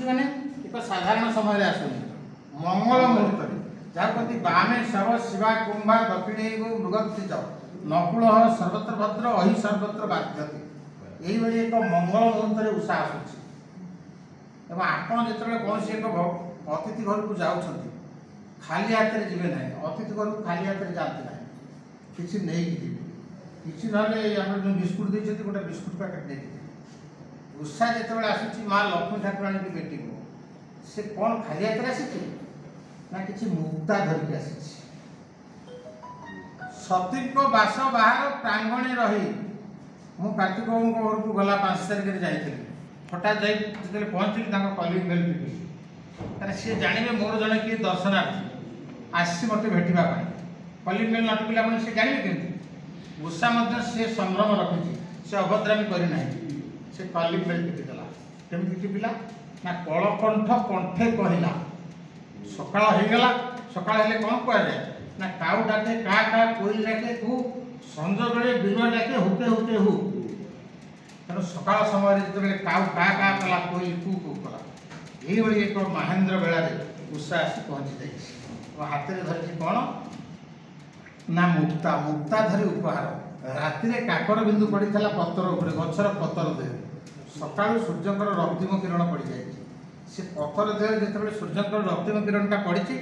माने एक साधारण समय आसुनी मंगल मुहूर्त जहाँ कहते बामे शव शिवा कुंभा दक्षिणे मृगतिज नकुल सर्वत्र भद्र अहि सर्वत्र बाध्यते यही एक मंगल मुहूर्त उषा आसूँ एवं आपड़ जो कौन एक अतिथि घर को जाऊँ खाली हाथ में जीवे ना अतिथि घर को खाली हाथ में जाती ना किसी नहीं जी किसी ना जो बिस्कुट देते गोटे बिस्कुट पैकेट नहीं उषा जो आसूँ माँ लक्ष्मी ठाकुराणी की बेटी को से कौन खाली हाथ में आसी ना किसी मुक्ता धरिक आसी सती बास बाहर प्रांगणे रही मु कार्तिक बाबू घर को गला 5 तारिख में जाइए हठात जा पहुँचली कलिंग बेल पिटी सी जानवे मोर जड़े किए दर्शनार्थी आसी मत भेटा कलिंग बेल नटकिला सी जानवे केमती उषा से संभ्रम रखी से अभद्रामी करना से कलिंग बेल पिटिदेला केमी टिपिला ना कलकंठ कंठे कहला सकाळ होगला सकाळ हेले कौन कहुए ना काऊ डाके का कोईल डाके तू संज बेले बिरुआ डाके हुके हुके हु तेणु सकाळ समय जो काऊ का कला कोईल कू कू कला यही एक महेंद्र बेला उषा आसी पहुँची जाइए हाथ में धरी कौन ना मुक्ता मुक्ता धरी उपहार राति काकर बिंदु पड़ा पतर उपर गचर पतर देह सका सूर्यकर रक्तिम किरण पड़ जाए से पथर देह जो सूर्यकर रक्तिम किरणटा पड़ी